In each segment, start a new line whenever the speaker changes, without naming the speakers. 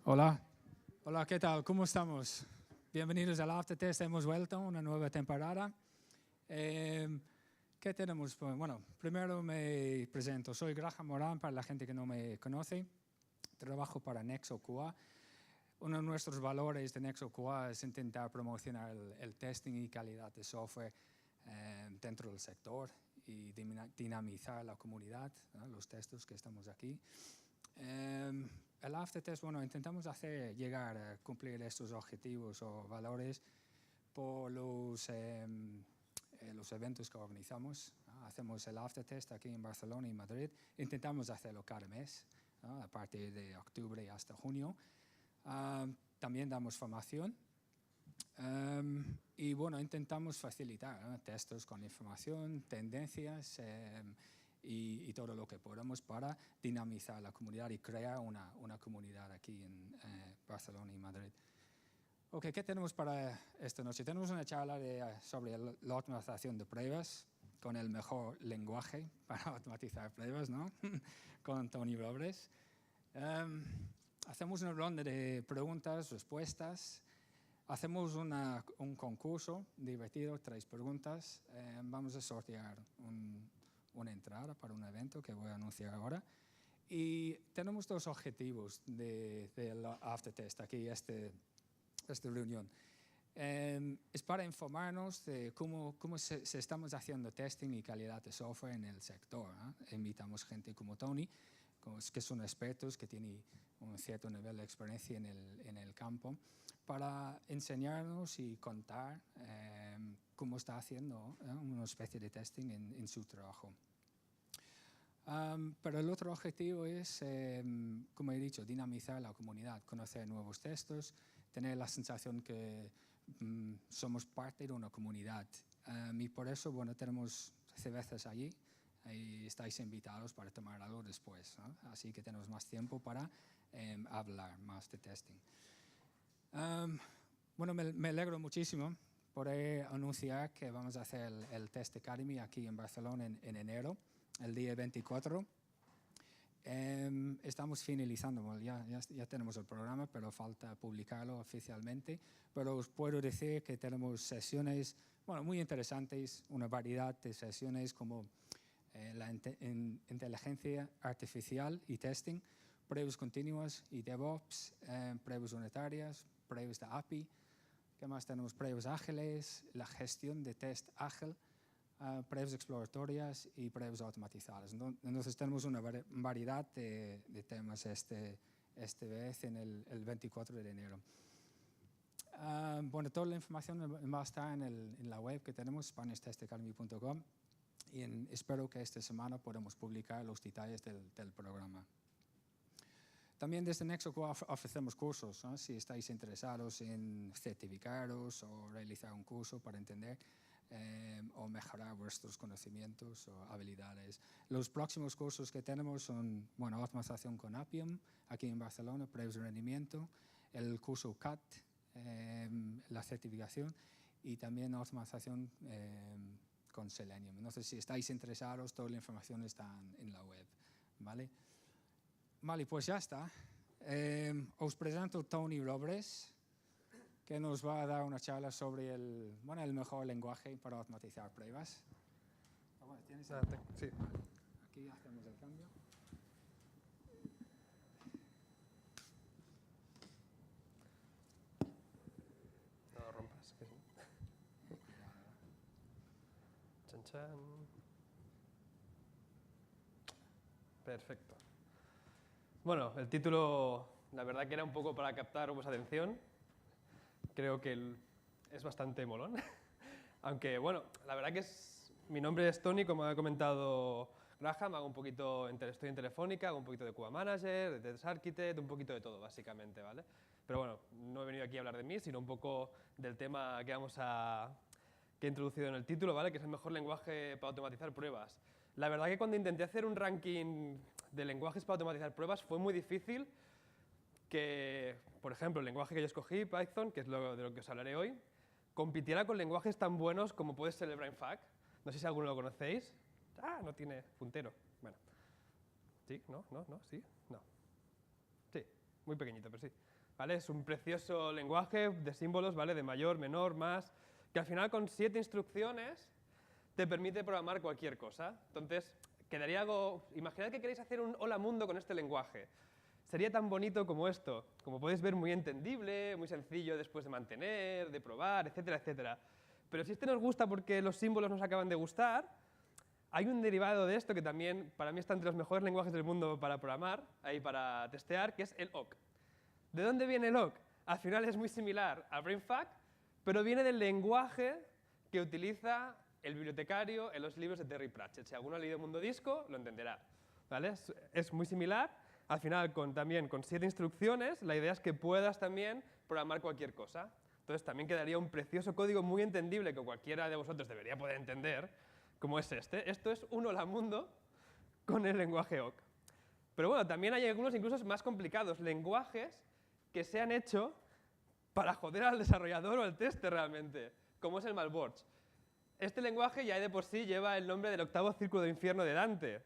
Hola, hola, ¿qué tal? ¿Cómo estamos? Bienvenidos al Aftertest, hemos vuelto, una nueva temporada. ¿Qué tenemos? Bueno, primero me presento, soy Graham Morán, para la gente que no me conoce. Trabajo para Nexo QA. Uno de nuestros valores de Nexo QA es intentar promocionar el testing y calidad de software dentro del sector y dinamizar la comunidad, ¿no? Los textos que estamos aquí. El Aftertest, bueno, intentamos llegar a cumplir estos objetivos o valores por los eventos que organizamos, ¿no? Hacemos el Aftertest aquí en Barcelona y Madrid. Intentamos hacerlo cada mes, ¿no? A partir de octubre hasta junio. También damos formación. Y bueno, intentamos facilitar, ¿no? Textos con información, tendencias y todo lo que podamos para dinamizar la comunidad y crear una comunidad aquí en Barcelona y Madrid. Ok, ¿qué tenemos para esta noche? Tenemos una charla sobre la automatización de pruebas con el mejor lenguaje para automatizar pruebas, ¿no? Con Tony Robles. Hacemos una ronda de preguntas, respuestas. Hacemos un concurso divertido, 3 preguntas. Vamos a sortear una entrada para un evento que voy a anunciar ahora. Y tenemos 2 objetivos del Aftertest, aquí esta reunión. Es para informarnos de cómo se estamos haciendo testing y calidad de software en el sector, ¿no? Invitamos gente como Tony, que son expertos, que tienen un cierto nivel de experiencia en el campo, para enseñarnos y contar cómo está haciendo una especie de testing en su trabajo. Pero el otro objetivo es, como he dicho, dinamizar la comunidad, conocer nuevos textos, tener la sensación que somos parte de una comunidad. Y por eso, bueno, tenemos cervezas allí y estáis invitados para tomar algo después, ¿no? Así que tenemos más tiempo para hablar más de testing. Bueno, me alegro muchísimo poder anunciar que vamos a hacer el Test Academy aquí en Barcelona en enero, el día 24. Estamos finalizando, bueno, ya tenemos el programa, pero falta publicarlo oficialmente. Pero os puedo decir que tenemos sesiones, bueno, muy interesantes, una variedad de sesiones como la inteligencia artificial y testing, pruebas continuas y DevOps, pruebas unitarias, pruebas de API. ¿Qué más tenemos? Pruebas ágiles, la gestión de test ágil, pruebas exploratorias y pruebas automatizadas. Entonces tenemos una variedad de temas este vez en el 24 de enero. Bueno, toda la información va a estar en la web que tenemos, SpanishTestAcademy.com, y espero que esta semana podamos publicar los detalles del programa. También desde Nexo ofrecemos cursos, ¿no? Si estáis interesados en certificaros o realizar un curso para entender o mejorar vuestros conocimientos o habilidades. Los próximos cursos que tenemos son, bueno, automatización con Appium, aquí en Barcelona, pruebas de rendimiento, el curso CAT, la certificación, y también automatización con Selenium. Entonces, si estáis interesados, toda la información está en la web, ¿vale? Vale, pues ya está. Os presento Tony Robles, que nos va a dar una charla sobre el mejor lenguaje para automatizar pruebas. ¿Tienes
sí.
Aquí hacemos el cambio.
No lo rompas. Chan, chan. Perfecto. Bueno, el título, la verdad que era un poco para captar vuestra atención. Creo que es bastante molón. Aunque, bueno, la verdad que mi nombre es Tony, como ha comentado Graham, estoy en Telefónica, hago un poquito de QA Manager, de Test Architect, un poquito de todo, básicamente, ¿vale? Pero bueno, no he venido aquí a hablar de mí, sino un poco del tema que he introducido en el título, ¿vale? Que es el mejor lenguaje para automatizar pruebas. La verdad que cuando intenté hacer un ranking de lenguajes para automatizar pruebas fue muy difícil que, por ejemplo, el lenguaje que yo escogí, Python, que es de lo que os hablaré hoy, compitiera con lenguajes tan buenos como puede ser el Brainfuck. No sé si alguno lo conocéis. Ah, no tiene puntero. Bueno. ¿Sí? ¿No? ¿No? ¿No? ¿Sí? No. Sí. Muy pequeñito, pero sí. ¿vale? Es un precioso lenguaje de símbolos, ¿vale? De mayor, menor, más, que al final con 7 instrucciones te permite programar cualquier cosa. Entonces, quedaría algo... Imaginad que queréis hacer un hola mundo con este lenguaje. Sería tan bonito como esto. Como podéis ver, muy entendible, muy sencillo después de mantener, de probar, etcétera, etcétera. Pero si este nos gusta porque los símbolos nos acaban de gustar, hay un derivado de esto que también para mí está entre los mejores lenguajes del mundo para programar, ahí para testear, que es el awk. ¿De dónde viene el awk? Al final es muy similar al brainfuck, pero viene del lenguaje que utiliza el bibliotecario en los libros de Terry Pratchett. Si alguno ha leído Mundo Disco, lo entenderá. ¿Vale? Es muy similar. Al final, también con 7 instrucciones, la idea es que puedas también programar cualquier cosa. Entonces también quedaría un precioso código muy entendible que cualquiera de vosotros debería poder entender, como es este. Esto es un hola mundo con el lenguaje awk. Pero bueno, también hay algunos incluso más complicados, lenguajes que se han hecho para joder al desarrollador o al tester realmente, como es el Malborge. Este lenguaje ya de por sí lleva el nombre del 8º círculo de infierno de Dante.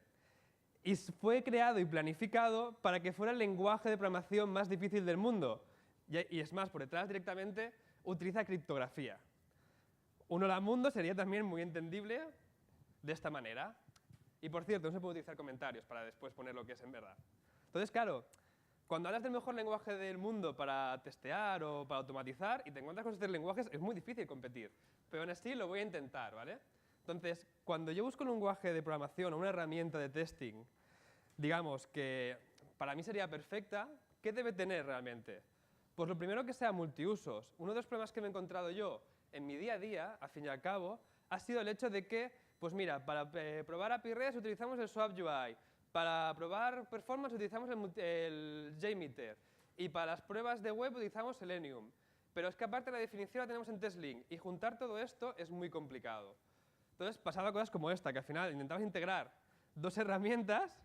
Y fue creado y planificado para que fuera el lenguaje de programación más difícil del mundo. Y es más, por detrás directamente utiliza criptografía. Un hola mundo sería también muy entendible de esta manera. Y por cierto, no se puede utilizar comentarios para después poner lo que es en verdad. Entonces, claro, cuando hablas del mejor lenguaje del mundo para testear o para automatizar y te encuentras con estos lenguajes, es muy difícil competir. Pero aún así lo voy a intentar, ¿vale? Entonces, cuando yo busco un lenguaje de programación o una herramienta de testing, digamos que para mí sería perfecta, ¿qué debe tener realmente? Pues lo primero que sea multiusos. Uno de los problemas que me he encontrado yo en mi día a día, al fin y al cabo, ha sido el hecho de que, pues mira, para probar API REST utilizamos el SwapUI, para probar performance utilizamos el JMeter y para las pruebas de web utilizamos Selenium. Pero es que aparte la definición la tenemos en TestLink y juntar todo esto es muy complicado. Entonces pasaba cosas como esta, que al final intentabas integrar 2 herramientas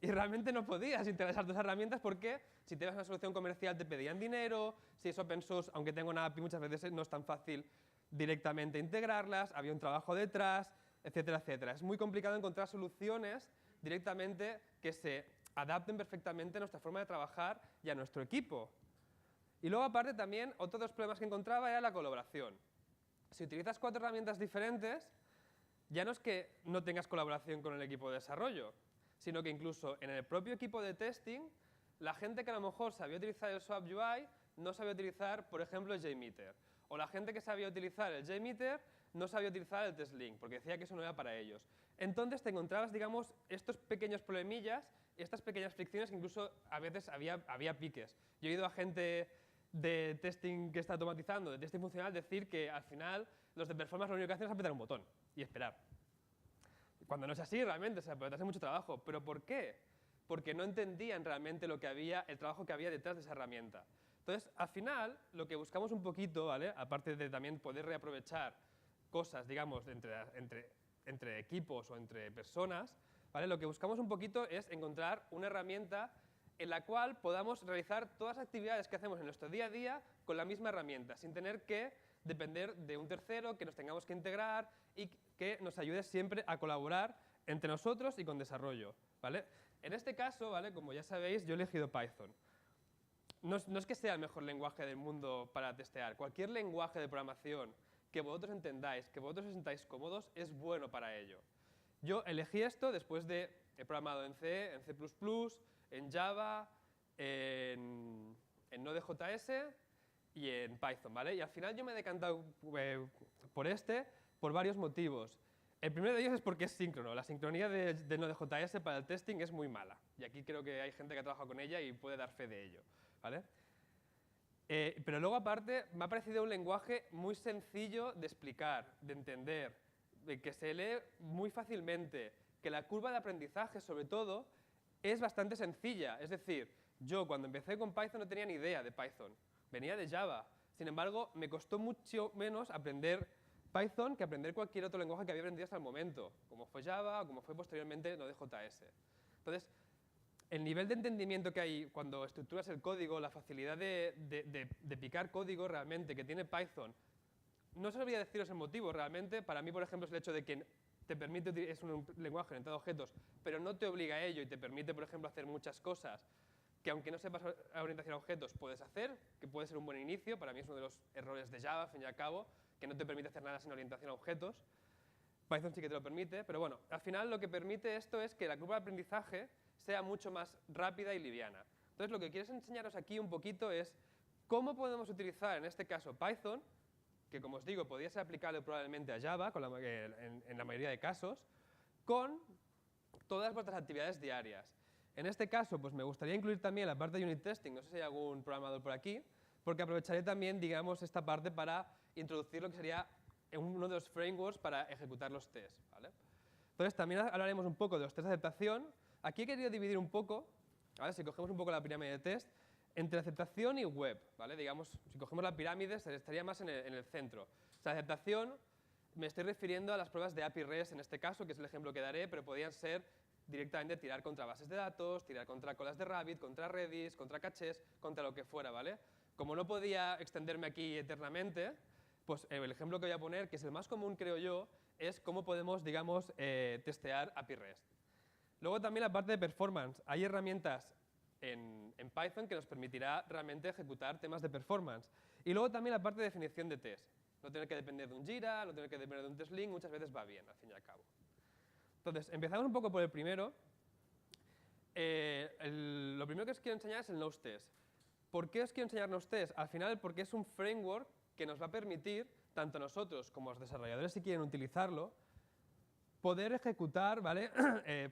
y realmente no podías integrar esas 2 herramientas porque si tenías una solución comercial te pedían dinero, si es open source, aunque tenga una API muchas veces no es tan fácil directamente integrarlas, había un trabajo detrás, etcétera, etcétera. Es muy complicado encontrar soluciones directamente que se adapten perfectamente a nuestra forma de trabajar y a nuestro equipo. Y luego aparte también, otro de los problemas que encontraba era la colaboración. Si utilizas 4 herramientas diferentes, ya no es que no tengas colaboración con el equipo de desarrollo, sino que incluso en el propio equipo de testing, la gente que a lo mejor sabía utilizar el SwapUI no sabía utilizar, por ejemplo, el JMeter. O la gente que sabía utilizar el JMeter no sabía utilizar el TestLink, porque decía que eso no era para ellos. Entonces te encontrabas, digamos, estos pequeños problemillas, estas pequeñas fricciones que incluso a veces había piques. Yo he oído a gente de testing que está automatizando, de testing funcional, decir que al final los de performance lo único que hacen es apretar un botón y esperar. Cuando no es así realmente, o sea, puede hacer mucho trabajo. ¿Pero por qué? Porque no entendían realmente lo que había, el trabajo que había detrás de esa herramienta. Entonces, al final, lo que buscamos un poquito, ¿vale? Aparte de también poder reaprovechar cosas, digamos, entre equipos o entre personas, ¿vale? Lo que buscamos un poquito es encontrar una herramienta en la cual podamos realizar todas las actividades que hacemos en nuestro día a día con la misma herramienta, sin tener que depender de un tercero, que nos tengamos que integrar y que nos ayude siempre a colaborar entre nosotros y con desarrollo, ¿vale? En este caso, ¿vale? Como ya sabéis, yo he elegido Python. No es que sea el mejor lenguaje del mundo para testear. Cualquier lenguaje de programación que vosotros entendáis, que vosotros os sintáis cómodos, es bueno para ello. Yo elegí esto después de... He programado en C, en C++, en Java, en Node.js y en Python, ¿vale? Y al final yo me he decantado por este por varios motivos. El primero de ellos es porque es síncrono. La sincronía de Node.js para el testing es muy mala. Y aquí creo que hay gente que ha trabajado con ella y puede dar fe de ello, ¿vale? Pero luego aparte me ha parecido un lenguaje muy sencillo de explicar, de entender, que se lee muy fácilmente, que la curva de aprendizaje sobre todo es bastante sencilla. Es decir, yo cuando empecé con Python no tenía ni idea de Python, venía de Java. Sin embargo, me costó mucho menos aprender Python que aprender cualquier otro lenguaje que había aprendido hasta el momento, como fue Java o como fue posteriormente Node.js. Entonces, el nivel de entendimiento que hay cuando estructuras el código, la facilidad de picar código realmente que tiene Python, no sabría deciros el motivo realmente. Para mí, por ejemplo, es el hecho de que te permite, es un lenguaje orientado a objetos, pero no te obliga a ello y te permite, por ejemplo, hacer muchas cosas que aunque no sepas orientación a objetos puedes hacer, que puede ser un buen inicio. Para mí es uno de los errores de Java, al fin y al cabo, que no te permite hacer nada sin orientación a objetos. Python sí que te lo permite, pero bueno, al final lo que permite esto es que la curva de aprendizaje sea mucho más rápida y liviana. Entonces, lo que quiero enseñaros aquí un poquito es cómo podemos utilizar, en este caso, Python, que como os digo, podría ser aplicable probablemente a Java en la mayoría de casos, con todas vuestras actividades diarias. En este caso, pues me gustaría incluir también la parte de unit testing, no sé si hay algún programador por aquí, porque aprovecharé también, digamos, esta parte para introducir lo que sería uno de los frameworks para ejecutar los tests, ¿vale? Entonces, también hablaremos un poco de los tests de aceptación. Aquí he querido dividir un poco, ¿vale? Si cogemos un poco la pirámide de test, entre aceptación y web, ¿vale? Digamos, si cogemos la pirámide, estaría más en el centro. O sea, aceptación, me estoy refiriendo a las pruebas de API REST en este caso, que es el ejemplo que daré, pero podrían ser directamente tirar contra bases de datos, tirar contra colas de Rabbit, contra Redis, contra cachés, contra lo que fuera, ¿vale? Como no podía extenderme aquí eternamente, pues el ejemplo que voy a poner, que es el más común, creo yo, es cómo podemos, digamos, testear API REST. Luego también la parte de performance. Hay herramientas en Python que nos permitirá realmente ejecutar temas de performance. Y luego también la parte de definición de test. No tener que depender de un Jira, no tener que depender de un TestLink, muchas veces va bien, al fin y al cabo. Entonces, empezamos un poco por el primero. Lo primero que os quiero enseñar es el Nose Test. ¿Por qué os quiero enseñar Nose Test? Al final, porque es un framework que nos va a permitir, tanto nosotros como los desarrolladores, si quieren utilizarlo, poder ejecutar, ¿vale?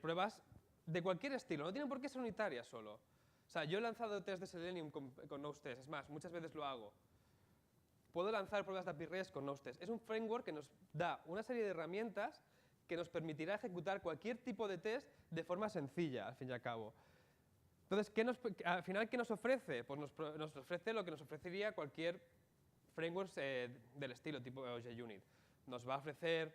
Pruebas de cualquier estilo. No tienen por qué ser unitarias solo. O sea, yo he lanzado test de Selenium con Nose Test. Es más, muchas veces lo hago. Puedo lanzar pruebas de API REST con Nose Test. Es un framework que nos da una serie de herramientas que nos permitirá ejecutar cualquier tipo de test de forma sencilla, al fin y al cabo. Entonces, al final, ¿qué nos ofrece? Pues nos ofrece lo que nos ofrecería cualquier framework del estilo, tipo JUnit. Nos va a ofrecer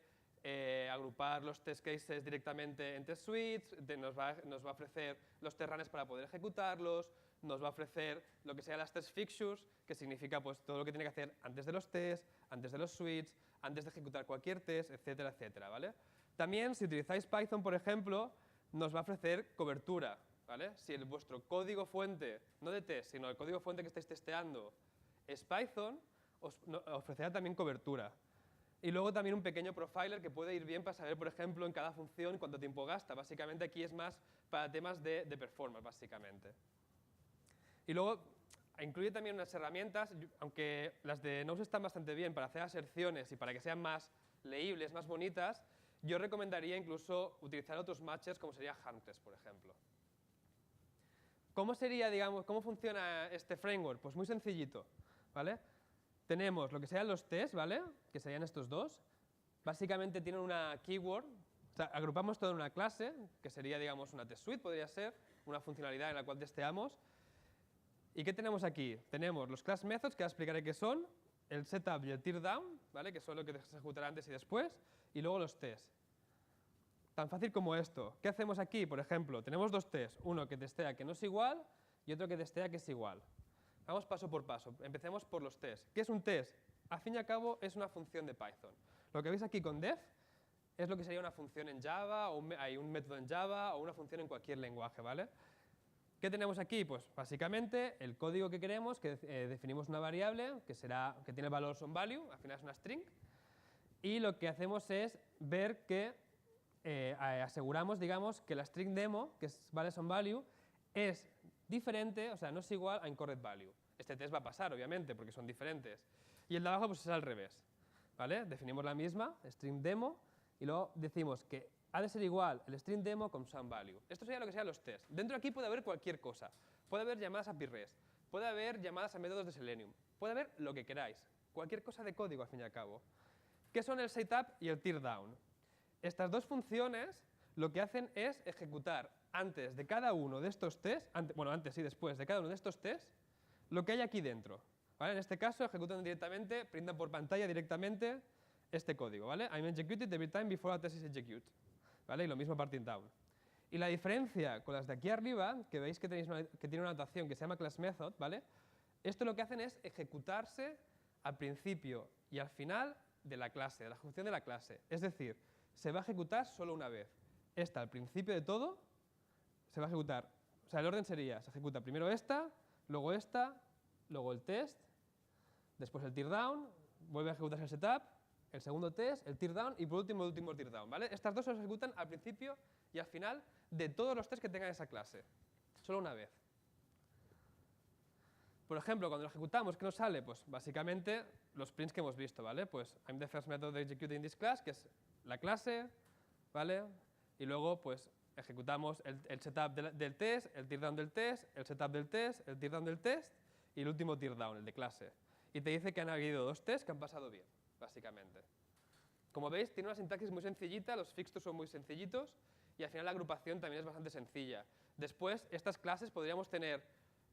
agrupar los test cases directamente en test suites, nos va a ofrecer los test runners para poder ejecutarlos, nos va a ofrecer lo que sea las test fixtures, que significa pues, todo lo que tiene que hacer antes de los tests, antes de los suites, antes de ejecutar cualquier test, etcétera, etcétera, ¿vale? También, si utilizáis Python, por ejemplo, nos va a ofrecer cobertura, ¿vale? Si vuestro código fuente, no de test, sino el código fuente que estáis testeando es Python, os ofrecerá también cobertura. Y luego también un pequeño profiler que puede ir bien para saber, por ejemplo, en cada función cuánto tiempo gasta. Básicamente aquí es más para temas de performance, básicamente. Y luego incluye también unas herramientas, aunque las de Nose están bastante bien para hacer aserciones y para que sean más leíbles, más bonitas, yo recomendaría incluso utilizar otros matchers como sería Handtest, por ejemplo. ¿Cómo sería, digamos, cómo funciona este framework? Pues muy sencillito, ¿vale? Tenemos lo que serían los tests, ¿vale? Que serían estos dos. Básicamente tienen una keyword, o sea, agrupamos todo en una clase, que sería, digamos, una test suite, podría ser, una funcionalidad en la cual testeamos. ¿Y qué tenemos aquí? Tenemos los class methods, que ahora explicaré qué son, el setup y el teardown, ¿vale? Que son lo que se ejecutará antes y después, y luego los tests. Tan fácil como esto. ¿Qué hacemos aquí? Por ejemplo, tenemos dos tests, uno que testea que no es igual y otro que testea que es igual. Vamos paso por paso. Empecemos por los tests. ¿Qué es un test? Al fin y al cabo es una función de Python. Lo que veis aquí con def es lo que sería una función en Java, o hay un método en Java o una función en cualquier lenguaje, ¿vale? ¿Qué tenemos aquí? Pues básicamente el código que queremos, que definimos una variable que tiene el valor SomeValue, al final es una string, y lo que hacemos es ver que aseguramos, digamos, que la string demo, que vale SomeValue, es diferente, o sea, no es igual a incorrect value. Este test va a pasar, obviamente, porque son diferentes. Y el de abajo pues es al revés, ¿vale? Definimos la misma, string demo, y luego decimos que ha de ser igual el string demo con SomeValue. Esto sería lo que sean los tests. Dentro de aquí puede haber cualquier cosa. Puede haber llamadas a API REST, puede haber llamadas a métodos de Selenium, puede haber lo que queráis. Cualquier cosa de código, al fin y al cabo. ¿Qué son el setup y el teardown? Estas dos funciones lo que hacen es ejecutar antes de cada uno de estos tests, antes y después de cada uno de estos tests, lo que hay aquí dentro, ¿vale? En este caso ejecutan directamente, printan por pantalla directamente este código, ¿vale? I'm executed every time before a test is executed, ¿vale? Y lo mismo parting down. Y la diferencia con las de aquí arriba, que veis que tiene una notación que se llama class method, ¿vale? Esto lo que hacen es ejecutarse al principio y al final de la clase, de la ejecución de la clase. Es decir, se va a ejecutar solo una vez. Esta, al principio de todo, se va a ejecutar o sea, el orden sería, se ejecuta primero esta, luego el test, después el teardown, vuelve a ejecutarse el setup, el segundo test, el teardown y por último el último teardown, ¿vale? Estas dos se ejecutan al principio y al final de todos los tests que tengan esa clase, solo una vez. Por ejemplo, cuando lo ejecutamos, ¿qué nos sale? Pues básicamente los prints que hemos visto, ¿vale? Pues I'm the first method executing this class, que es la clase, ¿vale? Y luego, pues, ejecutamos el setup del test, el teardown del test, el setup del test, el teardown del test y el último teardown, el de clase. Y te dice que han habido 2 tests que han pasado bien, básicamente. Como veis, tiene una sintaxis muy sencillita, los fixtures son muy sencillitos y al final la agrupación también es bastante sencilla. Después, estas clases podríamos tener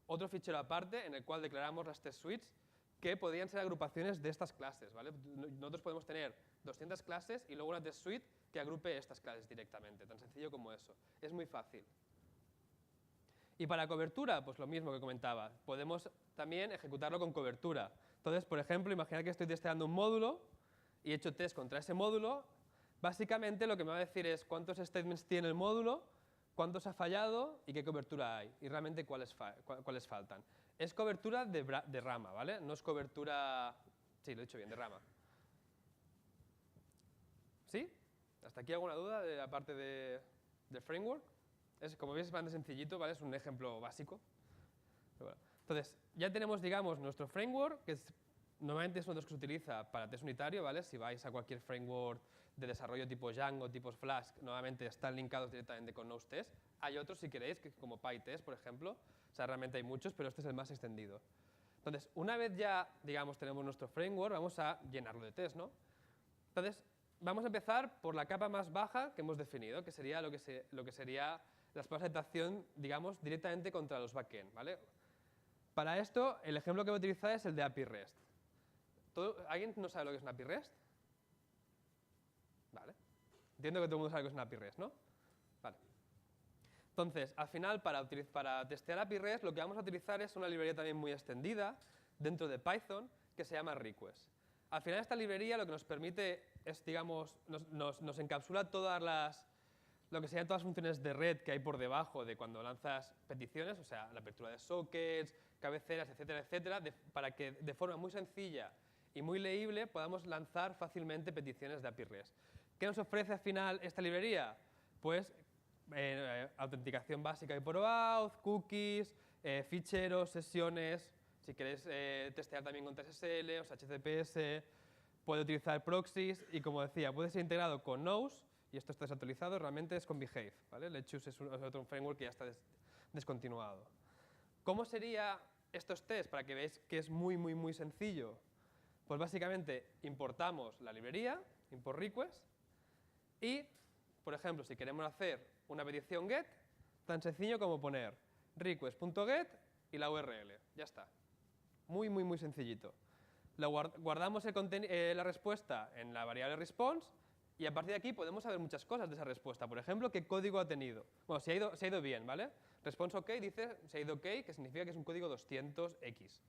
otro fichero aparte en el cual declaramos las test suites que podrían ser agrupaciones de estas clases, ¿vale? Nosotros podemos tener 200 clases y luego una test suite que agrupe estas clases directamente, tan sencillo como eso. Es muy fácil. Y para cobertura, pues lo mismo que comentaba, podemos también ejecutarlo con cobertura. Entonces, por ejemplo, imaginad que estoy testeando un módulo y he hecho test contra ese módulo. Básicamente lo que me va a decir es cuántos statements tiene el módulo, cuántos ha fallado y qué cobertura hay, y realmente cuáles faltan. Es cobertura de rama, ¿vale? No es cobertura... Sí, lo he dicho bien, de rama. ¿Sí? ¿Hasta aquí alguna duda de la parte del framework? Como veis es bastante sencillito, ¿vale? Es un ejemplo básico. Pero bueno. Entonces, ya tenemos, digamos, nuestro framework, que normalmente es uno de los que se utiliza para test unitario, ¿vale? Si vais a cualquier framework de desarrollo tipo Django, tipo Flask, normalmente están linkados directamente con Node.js. Hay otros, si queréis, como PyTest, por ejemplo. O sea, realmente hay muchos, pero este es el más extendido. Entonces, una vez ya, digamos, tenemos nuestro framework, vamos a llenarlo de test, ¿no? Entonces, vamos a empezar por la capa más baja que hemos definido, que sería lo que sería las pruebas de detección, digamos, directamente contra los backend, ¿vale? Para esto, el ejemplo que voy a utilizar es el de API REST. ¿Alguien no sabe lo que es una API REST? Vale. Entiendo que todo el mundo sabe lo que es una API REST, ¿no? Vale. Entonces, al final, para testear API REST, lo que vamos a utilizar es una librería también muy extendida dentro de Python que se llama request. Al final, esta librería lo que nos permite es, digamos, nos encapsula lo que serían todas las funciones de red que hay por debajo de cuando lanzas peticiones, o sea, la apertura de sockets, cabeceras, etcétera, etcétera, para que de forma muy sencilla y muy leíble podamos lanzar fácilmente peticiones de API REST. ¿Qué nos ofrece al final esta librería? Pues autenticación básica y por OAuth, cookies, ficheros, sesiones, si queréis testear también con SSL, o sea, HTTPS, puede utilizar proxies y, como decía, puede ser integrado con Node, y esto está desactualizado, realmente es con Behave, ¿vale? Let's es otro framework que ya está descontinuado. ¿Cómo serían estos tests? Para que veáis que es muy, muy, muy sencillo. Pues básicamente importamos la librería, import request, y, por ejemplo, si queremos hacer una petición GET, tan sencillo como poner request.get y la URL. Ya está. Muy, muy, muy sencillito. Guardamos la respuesta en la variable response y a partir de aquí podemos saber muchas cosas de esa respuesta. Por ejemplo, qué código ha tenido. Bueno, si ha ido bien, ¿vale? Response OK dice si ha ido OK, que significa que es un código 200X.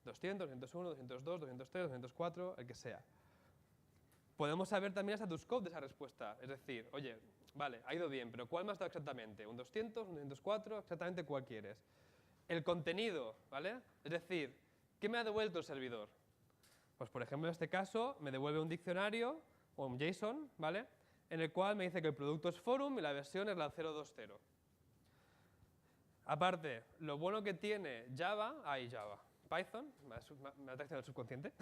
200, 201, 202, 203, 204, el que sea. Podemos saber también el status code de esa respuesta. Es decir, oye, vale, ha ido bien, pero ¿cuál me ha dado exactamente? ¿Un 200, un 204? Exactamente cuál quieres. El contenido, ¿vale? Es decir, ¿qué me ha devuelto el servidor? Pues, por ejemplo, en este caso, me devuelve un diccionario o un JSON, ¿vale? En el cual me dice que el producto es forum y la versión es la 020. Aparte, lo bueno que tiene Python, me ha traicionado el subconsciente.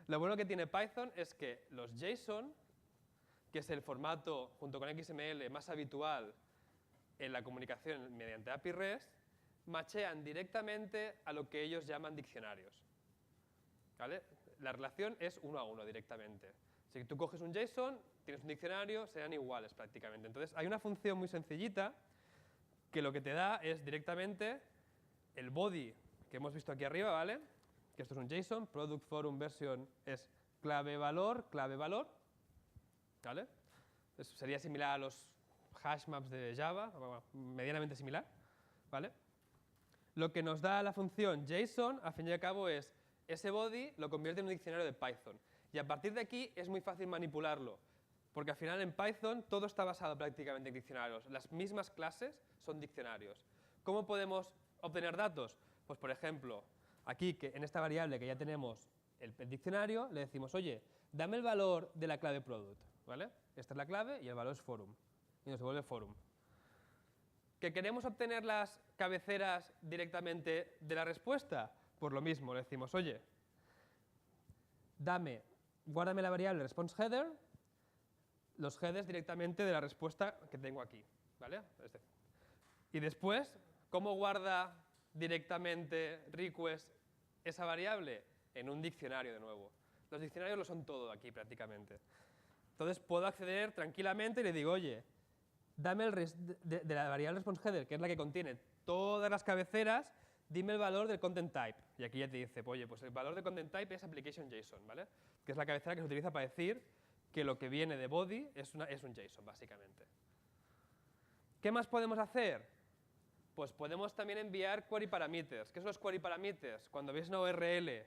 Lo bueno que tiene Python es que los JSON, que es el formato junto con XML más habitual en la comunicación mediante API REST, machean directamente a lo que ellos llaman diccionarios. ¿Vale? La relación es 1 a 1 directamente. Si tú coges un JSON, tienes un diccionario, serán iguales prácticamente. Entonces, hay una función muy sencillita que lo que te da es directamente el body que hemos visto aquí arriba, ¿vale? Que esto es un JSON, product forum version es clave valor, ¿vale? Eso sería similar a los hash maps de Java, medianamente similar, ¿vale? Lo que nos da la función JSON, al fin y al cabo, es ese body lo convierte en un diccionario de Python. Y a partir de aquí es muy fácil manipularlo, porque al final en Python todo está basado prácticamente en diccionarios. Las mismas clases son diccionarios. ¿Cómo podemos obtener datos? Pues por ejemplo, aquí que en esta variable que ya tenemos el diccionario, le decimos, oye, dame el valor de la clave product, ¿vale? Esta es la clave y el valor es forum, y nos devuelve forum. ¿Que queremos obtener las cabeceras directamente de la respuesta? Pues lo mismo, le decimos, oye, guárdame la variable response header, los headers directamente de la respuesta que tengo aquí, ¿vale? Y después, ¿cómo guarda directamente request esa variable? En un diccionario de nuevo. Los diccionarios lo son todo aquí prácticamente. Entonces puedo acceder tranquilamente y le digo, oye, dame el de la variable response header, que es la que contiene todas las cabeceras, dime el valor del content type. Y aquí ya te dice, oye, pues el valor de content type es application JSON, ¿vale? Que es la cabecera que se utiliza para decir que lo que viene de body es un JSON, básicamente. ¿Qué más podemos hacer? Pues podemos también enviar query parameters. ¿Qué son los query parameters? Cuando veis una URL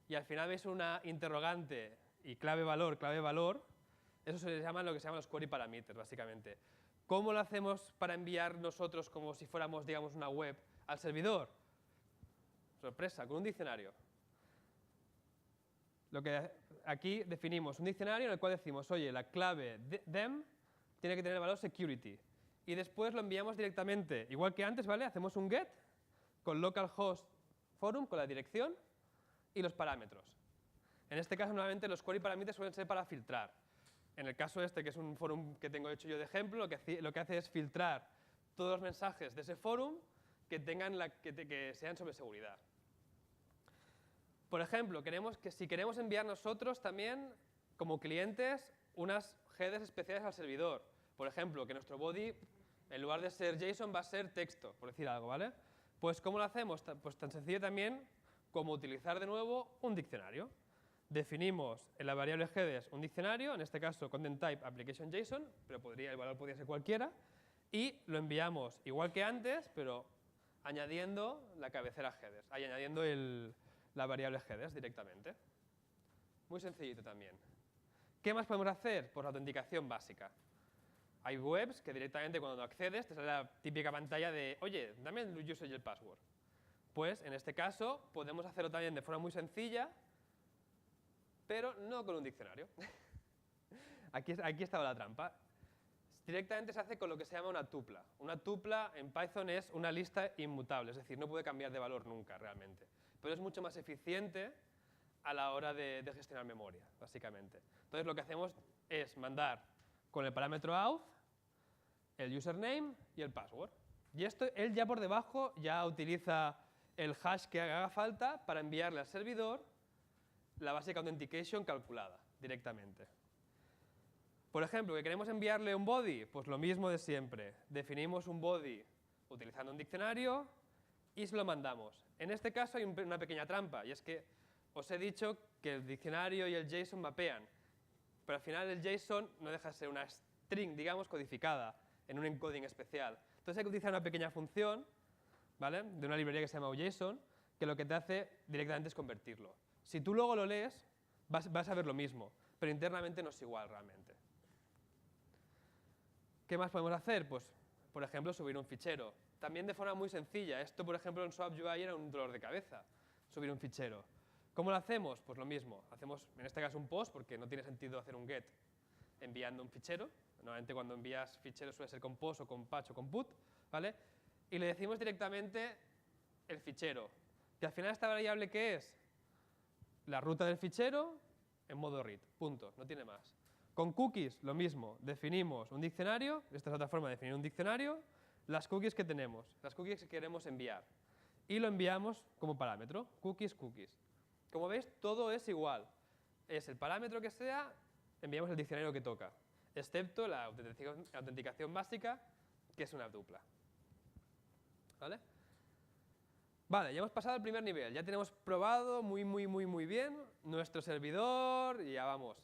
y al final veis una interrogante y clave valor, eso se les llama lo que se llaman los query parameters, básicamente. ¿Cómo lo hacemos para enviar nosotros como si fuéramos, digamos, una web al servidor? Sorpresa, con un diccionario. Aquí definimos un diccionario en el cual decimos, oye, la clave them tiene que tener el valor security. Y después lo enviamos directamente, igual que antes, ¿vale? Hacemos un get con localhost forum, con la dirección y los parámetros. En este caso, nuevamente, los query parameters suelen ser para filtrar. En el caso este, que es un forum que tengo hecho yo de ejemplo, lo que hace es filtrar todos los mensajes de ese forum que sean sobre seguridad. Por ejemplo, si queremos enviar nosotros también, como clientes, unas headers especiales al servidor. Por ejemplo, que nuestro body, en lugar de ser JSON, va a ser texto, por decir algo, ¿vale? Pues, ¿cómo lo hacemos? Pues tan sencillo también como utilizar de nuevo un diccionario. Definimos en la variable headers un diccionario, en este caso content type application JSON, pero el valor podría ser cualquiera, y lo enviamos igual que antes, pero añadiendo la cabecera headers, añadiendo la variable headers directamente. Muy sencillito también. ¿Qué más podemos hacer? Pues la autenticación básica. Hay webs que directamente cuando accedes te sale la típica pantalla de, oye, dame el user y el password. Pues en este caso podemos hacerlo también de forma muy sencilla, pero no con un diccionario. Aquí estaba la trampa. Directamente se hace con lo que se llama una tupla. Una tupla en Python es una lista inmutable, es decir, no puede cambiar de valor nunca realmente. Pero es mucho más eficiente a la hora de gestionar memoria, básicamente. Entonces lo que hacemos es mandar con el parámetro auth el username y el password. Y esto él ya por debajo ya utiliza el hash que haga falta para enviarle al servidor la básica authentication calculada directamente. Por ejemplo, que queremos enviarle un body, pues lo mismo de siempre. Definimos un body utilizando un diccionario y se lo mandamos. En este caso hay una pequeña trampa, y es que os he dicho que el diccionario y el JSON mapean, pero al final el JSON no deja de ser una string, digamos, codificada en un encoding especial. Entonces hay que utilizar una pequeña función, ¿vale?, de una librería que se llama JSON, que lo que te hace directamente es convertirlo. Si tú luego lo lees, vas a ver lo mismo, pero internamente no es igual realmente. ¿Qué más podemos hacer? Pues, por ejemplo, subir un fichero. También de forma muy sencilla. Esto, por ejemplo, en SwapUI era un dolor de cabeza, subir un fichero. ¿Cómo lo hacemos? Pues lo mismo. Hacemos, en este caso, un post, porque no tiene sentido hacer un get enviando un fichero. Normalmente cuando envías ficheros suele ser con post o con patch o con put, ¿vale? Y le decimos directamente el fichero. Que al final esta variable, ¿qué es? La ruta del fichero en modo read. Punto. No tiene más. Con cookies, lo mismo. Definimos un diccionario. Esta es otra forma de definir un diccionario. Las cookies que tenemos. Las cookies que queremos enviar. Y lo enviamos como parámetro. Cookies, cookies. Como veis, todo es igual. Es el parámetro que sea, enviamos el diccionario que toca. Excepto la autenticación básica, que es una dupla. ¿Vale? Vale, ya hemos pasado al primer nivel. Ya tenemos probado muy bien nuestro servidor y ya vamos.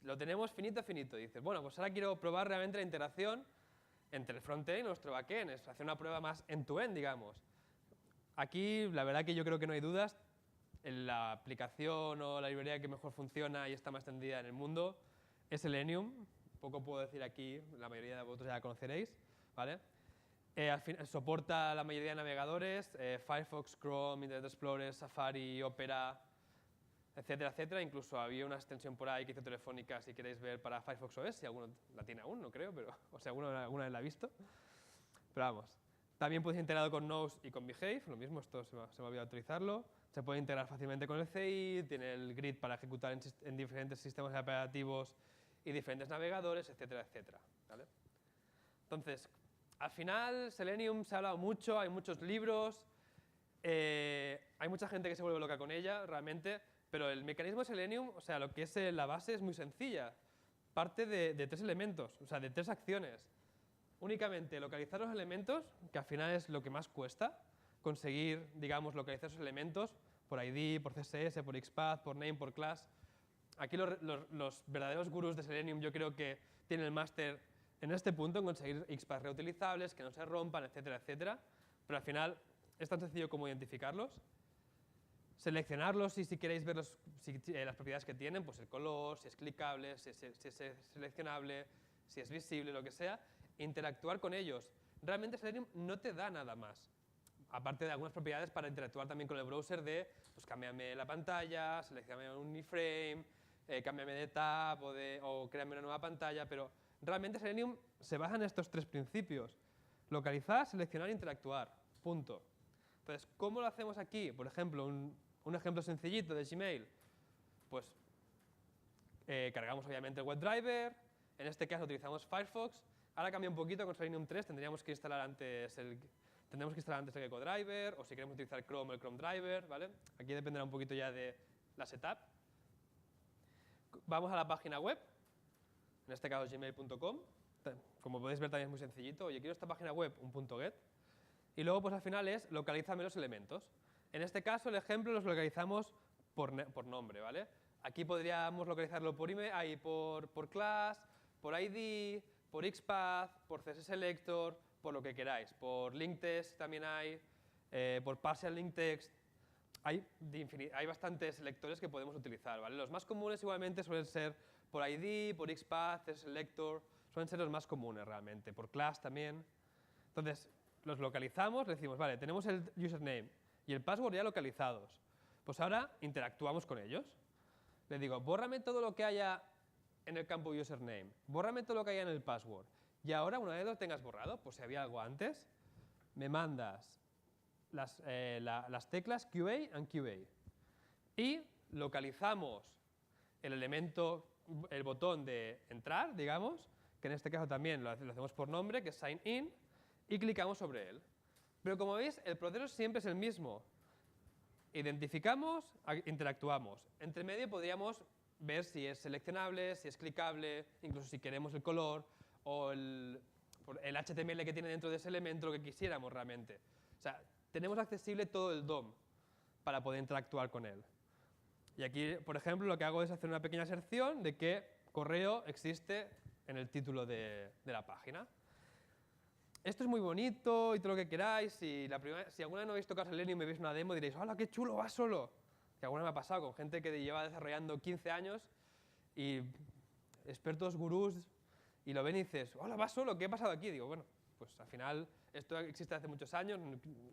Lo tenemos finito. Dices, bueno, pues ahora quiero probar realmente la integración entre el frontend y nuestro backend. Es hacer una prueba más end-to-end, digamos. Aquí, la verdad que yo creo que no hay dudas. La aplicación o la librería que mejor funciona y está más extendida en el mundo es Selenium. Poco puedo decir aquí, la mayoría de vosotros ya la conoceréis, ¿vale? Al fin, soporta la mayoría de navegadores, Firefox, Chrome, Internet Explorer, Safari, Opera, etcétera, etcétera. Incluso había una extensión por ahí que hizo Telefónica, si queréis ver, para Firefox OS, si alguno la tiene aún, no creo, pero, o si alguna vez la ha visto. Pero vamos. También puede ser integrado con Nose y con Behave, lo mismo, esto se me ha olvidado utilizarlo. Se puede integrar fácilmente con el CI, tiene el grid para ejecutar en diferentes sistemas operativos y diferentes navegadores, etcétera, etcétera. ¿Vale? Entonces, al final, Selenium se ha hablado mucho, hay muchos libros, hay mucha gente que se vuelve loca con ella, realmente, pero el mecanismo de Selenium, o sea, lo que es la base es muy sencilla. Parte de 3 elementos, o sea, de 3 acciones. Únicamente localizar los elementos, que al final es lo que más cuesta, conseguir, digamos, localizar esos elementos por ID, por CSS, por XPath, por name, por class. Aquí los verdaderos gurús de Selenium yo creo que tienen el máster en este punto, en conseguir XPath reutilizables, que no se rompan, etcétera, etcétera. Pero al final es tan sencillo como identificarlos, seleccionarlos y si queréis ver las propiedades que tienen, pues el color, si es clicable, si es seleccionable, si es visible, lo que sea, interactuar con ellos. Realmente Selenium no te da nada más, aparte de algunas propiedades para interactuar también con el browser de, pues cámbiame la pantalla, seleccioname un iframe, cámbiame de tab o créame una nueva pantalla, pero realmente Selenium se basa en estos 3 principios: localizar, seleccionar e interactuar. Punto. Entonces, ¿cómo lo hacemos aquí? Por ejemplo, un ejemplo sencillito de Gmail. Pues cargamos obviamente el WebDriver, en este caso utilizamos Firefox. Ahora cambia un poquito con Selenium 3, tendríamos que instalar antes el Gecko Driver, o si queremos utilizar Chrome, el Chrome Driver, ¿vale? Aquí dependerá un poquito ya de la setup. Vamos a la página web, en este caso gmail.com. Como podéis ver también es muy sencillito. Oye, quiero esta página web, un .get. Y luego pues al final es localízame los elementos. En este caso el ejemplo los localizamos por nombre, ¿vale? Aquí podríamos localizarlo por email, por class, por ID, por XPath, por CSS Selector, por lo que queráis. Por link test también hay, por partial link text. Hay bastantes selectores que podemos utilizar, ¿vale? Los más comunes igualmente suelen ser por ID, por XPath, CSS Selector, suelen ser los más comunes realmente, por class también. Entonces, los localizamos, le decimos, vale, tenemos el username y el password ya localizados. Pues ahora interactuamos con ellos. Le digo, bórrame todo lo que haya en el campo username, bórrame todo lo que haya en el password. Y ahora, una vez lo tengas borrado, pues si había algo antes, me mandas las teclas QA and QA. Y localizamos el elemento, el botón de entrar, digamos, que en este caso también lo hacemos por nombre, que es sign in, y clicamos sobre él. Pero como veis, el proceso siempre es el mismo. Identificamos, interactuamos. Entre medio podríamos ver si es seleccionable, si es clicable, incluso si queremos el color o el HTML que tiene dentro de ese elemento, lo que quisiéramos realmente. O sea, tenemos accesible todo el DOM para poder interactuar con él. Y aquí, por ejemplo, lo que hago es hacer una pequeña aserción de que correo existe en el título de la página. Esto es muy bonito y todo lo que queráis. Si alguna vez no habéis tocado Selenium y me veis una demo, diréis, ¡hola, qué chulo, va solo! Que alguna me ha pasado con gente que lleva desarrollando 15 años y expertos gurús y lo ven y dices, ¡hola, va solo! ¿Qué ha pasado aquí? Digo, bueno, pues al final esto existe hace muchos años,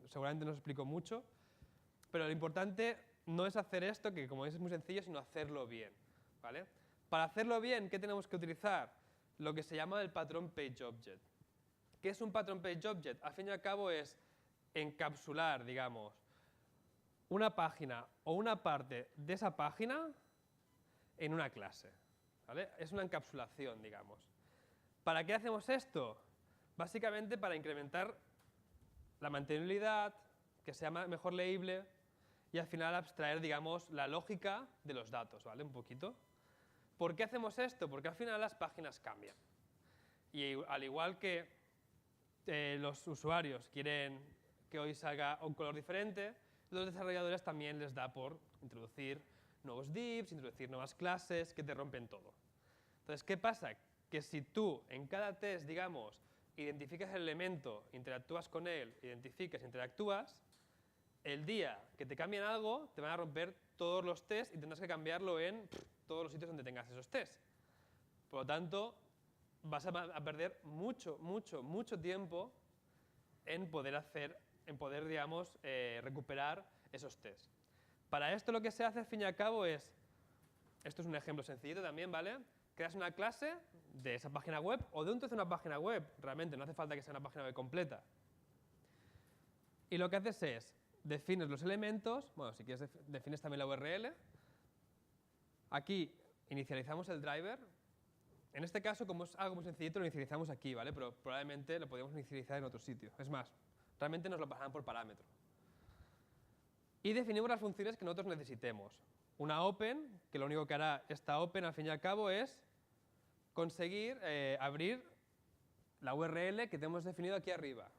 seguramente no os explico mucho, pero lo importante no es hacer esto, que como veis es muy sencillo, sino hacerlo bien, ¿vale? Para hacerlo bien, ¿qué tenemos que utilizar? Lo que se llama el patrón PageObject. ¿Qué es un pattern PageObject? Al fin y al cabo es encapsular, digamos, una página o una parte de esa página en una clase, ¿vale? Es una encapsulación, digamos. ¿Para qué hacemos esto? Básicamente para incrementar la mantenibilidad, que sea mejor leíble y al final abstraer, digamos, la lógica de los datos, ¿vale? Un poquito. ¿Por qué hacemos esto? Porque al final las páginas cambian. Y al igual que los usuarios quieren que hoy salga un color diferente, los desarrolladores también les da por introducir nuevos divs, introducir nuevas clases que te rompen todo. Entonces, ¿qué pasa? Que si tú en cada test, digamos, identificas el elemento, interactúas con él, identificas, interactúas, el día que te cambian algo, te van a romper todos los tests y tendrás que cambiarlo en todos los sitios donde tengas esos tests. Por lo tanto, vas a perder mucho tiempo en poder digamos, recuperar esos tests. Para esto lo que se hace, al fin y al cabo, es, esto es un ejemplo sencillito también, ¿vale? Creas una clase de esa página web o de un trozo de una página web, realmente no hace falta que sea una página web completa. Y lo que haces es, defines los elementos, bueno, si quieres defines también la URL. Aquí inicializamos el driver. En este caso, como es algo muy sencillito, lo inicializamos aquí, ¿vale? Pero probablemente lo podríamos inicializar en otro sitio. Es más, realmente nos lo pasarán por parámetro. Y definimos las funciones que nosotros necesitemos. Una open, que lo único que hará esta open, al fin y al cabo, es conseguir abrir la URL que tenemos definido aquí arriba.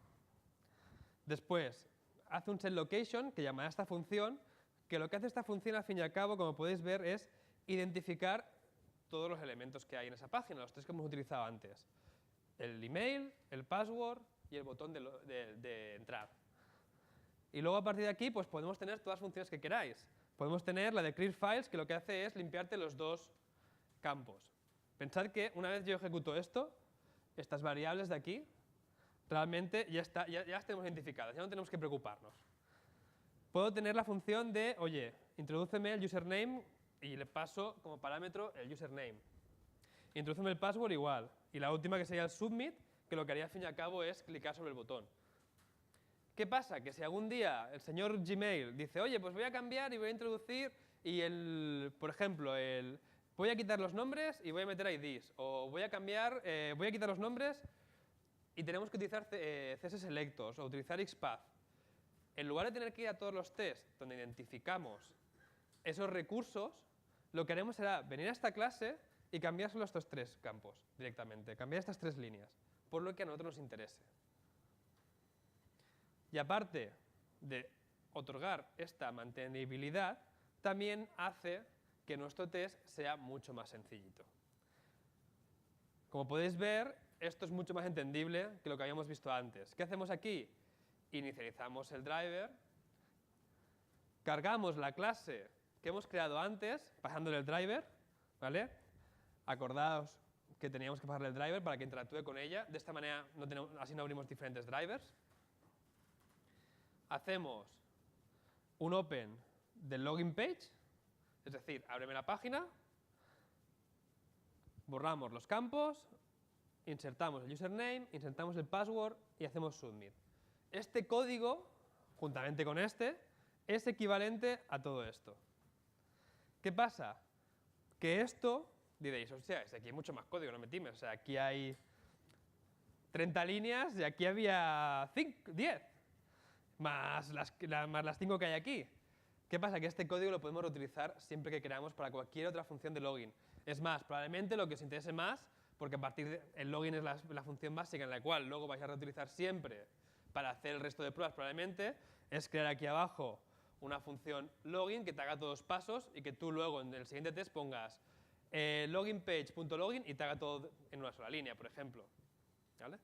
Después, hace un setLocation, que llamará a esta función, que lo que hace esta función, al fin y al cabo, como podéis ver, es identificar todos los elementos que hay en esa página, los tres que hemos utilizado antes. El email, el password y el botón de entrar. Y luego, a partir de aquí, pues podemos tener todas las funciones que queráis. Podemos tener la de clear files, que lo que hace es limpiarte los dos campos. Pensad que una vez yo ejecuto esto, estas variables de aquí, realmente ya las tenemos identificadas, ya no tenemos que preocuparnos. Puedo tener la función de, oye, introdúceme el username y le paso como parámetro el username. Introdúceme el password igual. Y la última, que sería el submit, que lo que haría al fin y al cabo es clicar sobre el botón. ¿Qué pasa? Que si algún día el señor Gmail dice, oye, pues voy a cambiar y voy a introducir, y por ejemplo, voy a quitar los nombres y voy a meter IDs, o voy a cambiar, voy a quitar los nombres y tenemos que utilizar CSS selectos o utilizar XPath. En lugar de tener que ir a todos los tests donde identificamos esos recursos, lo que haremos será venir a esta clase y cambiar solo estos tres campos directamente, cambiar estas tres líneas, por lo que a nosotros nos interese. Y aparte de otorgar esta mantenibilidad, también hace que nuestro test sea mucho más sencillito. Como podéis ver, esto es mucho más entendible que lo que habíamos visto antes. ¿Qué hacemos aquí? Inicializamos el driver, cargamos la clase que hemos creado antes, pasándole el driver, ¿vale? Acordaos que teníamos que pasarle el driver para que interactúe con ella. De esta manera, así no abrimos diferentes drivers. Hacemos un open del login page, es decir, ábreme la página, borramos los campos, insertamos el username, insertamos el password y hacemos submit. Este código, juntamente con este, es equivalente a todo esto. ¿Qué pasa? Que esto, diréis, o sea, aquí hay mucho más código, no metíme, o sea, aquí hay 30 líneas y aquí había 10. Más las 5 que hay aquí. ¿Qué pasa? Que este código lo podemos reutilizar siempre que queramos para cualquier otra función de login. Es más, probablemente lo que os interese más, porque a partir del login es la función básica en la cual luego vais a reutilizar siempre para hacer el resto de pruebas probablemente, es crear aquí abajo una función login que te haga todos los pasos y que tú luego en el siguiente test pongas loginpage.login y te haga todo en una sola línea, por ejemplo. ¿Vale?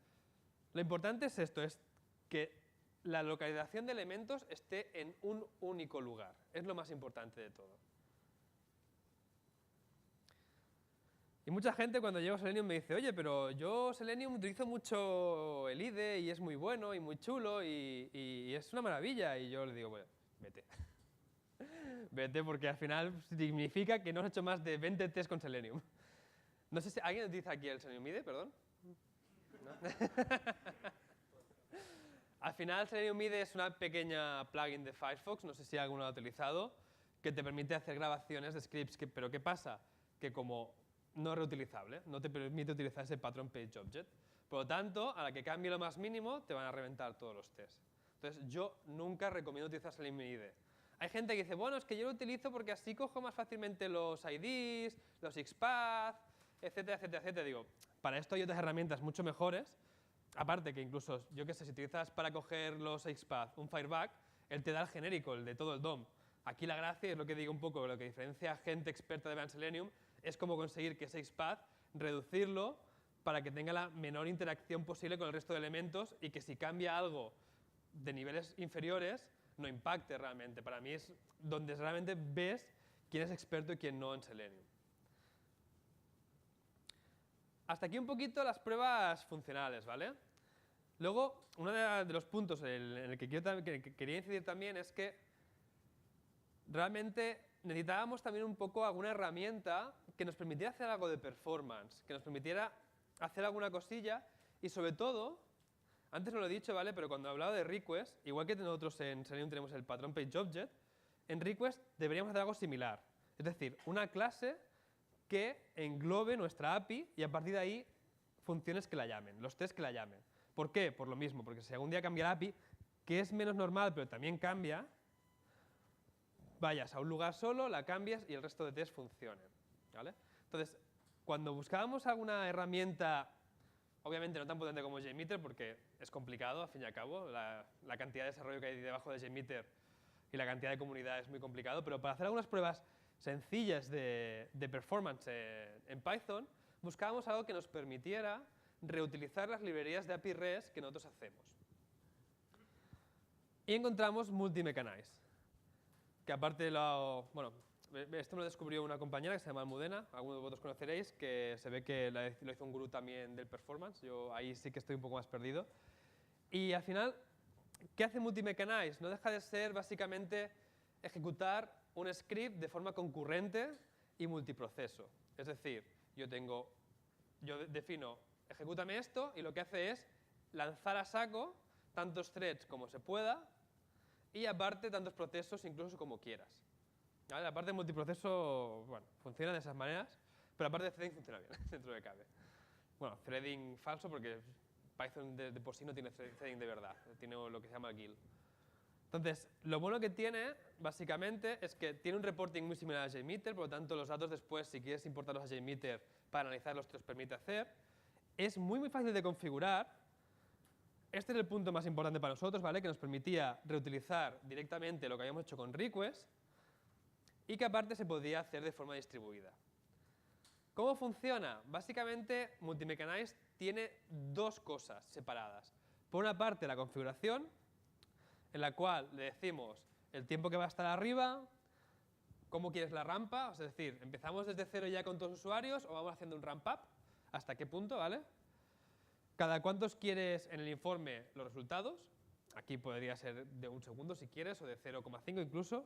Lo importante es esto, es que la localización de elementos esté en un único lugar. Es lo más importante de todo. Y mucha gente cuando llego a Selenium me dice, oye, pero yo Selenium utilizo mucho el IDE y es muy bueno y muy chulo y es una maravilla. Y yo le digo, bueno, vete. Vete porque al final significa que no has hecho más de 20 tests con Selenium. No sé si alguien utiliza aquí el Selenium IDE, perdón. ¿No? Al final, Selenium IDE es una pequeña plugin de Firefox, no sé si alguno lo ha utilizado, que te permite hacer grabaciones de scripts. Pero ¿qué pasa? Que como no es reutilizable, no te permite utilizar ese pattern page object. Por lo tanto, a la que cambie lo más mínimo, te van a reventar todos los tests. Entonces, yo nunca recomiendo utilizar Selenium IDE. Hay gente que dice, bueno, es que yo lo utilizo porque así cojo más fácilmente los IDs, los XPath, etcétera, etcétera, etcétera. Digo, para esto hay otras herramientas mucho mejores. Aparte que incluso, yo qué sé, si utilizas para coger los XPath un Fireback, él te da el genérico, el de todo el DOM. Aquí la gracia, es lo que digo un poco, lo que diferencia a gente experta de Selenium, es cómo conseguir que ese XPath, reducirlo para que tenga la menor interacción posible con el resto de elementos y que si cambia algo de niveles inferiores, no impacte realmente. Para mí es donde realmente ves quién es experto y quién no en Selenium. Hasta aquí un poquito las pruebas funcionales, ¿vale? Luego, uno de los puntos en el que quería incidir también es que realmente necesitábamos también un poco alguna herramienta que nos permitiera hacer algo de performance, que nos permitiera hacer alguna cosilla y sobre todo, antes no lo he dicho, ¿vale? Pero cuando he hablado de request, igual que nosotros en Selenium tenemos el patrón PageObject, en request deberíamos hacer algo similar. Es decir, una clase que englobe nuestra API y a partir de ahí funciones que la llamen, los tests que la llamen. ¿Por qué? Por lo mismo, porque si algún día cambia la API, que es menos normal pero también cambia, vayas a un lugar solo, la cambias y el resto de tests funcionen, ¿vale? Entonces, cuando buscábamos alguna herramienta, obviamente no tan potente como JMeter, porque es complicado, al fin y al cabo, la cantidad de desarrollo que hay debajo de JMeter y la cantidad de comunidad es muy complicado, pero para hacer algunas pruebas sencillas de performance en Python, buscábamos algo que nos permitiera reutilizar las librerías de API REST que nosotros hacemos. Y encontramos Multimechanize, que aparte esto me lo descubrió una compañera que se llama Almudena, algunos de vosotros conoceréis, que se ve que lo hizo un gurú también del performance, yo ahí sí que estoy un poco más perdido. Y al final, ¿qué hace Multimechanize? No deja de ser básicamente ejecutar un script de forma concurrente y multiproceso. Es decir, yo defino, ejecútame esto, y lo que hace es lanzar a saco tantos threads como se pueda y aparte tantos procesos incluso como quieras. ¿Vale? La parte de multiproceso, bueno, funciona de esas maneras, pero la parte de threading funciona bien, dentro de cabe. Bueno, threading falso porque Python de por sí no tiene threading de verdad, tiene lo que se llama GIL. Entonces, lo bueno que tiene, básicamente, es que tiene un reporting muy similar a JMeter, por lo tanto, los datos después, si quieres importarlos a JMeter para analizarlos, te los permite hacer. Es muy fácil de configurar. Este es el punto más importante para nosotros, ¿vale? Que nos permitía reutilizar directamente lo que habíamos hecho con request y que aparte se podía hacer de forma distribuida. ¿Cómo funciona? Básicamente, Multimechanize tiene dos cosas separadas. Por una parte, la configuración, en la cual le decimos el tiempo que va a estar arriba, cómo quieres la rampa, es decir, ¿empezamos desde cero ya con todos los usuarios o vamos haciendo un ramp up? ¿Hasta qué punto? ¿Vale? ¿Cada cuántos quieres en el informe los resultados? Aquí podría ser de 1 segundo si quieres, o de 0,5 incluso.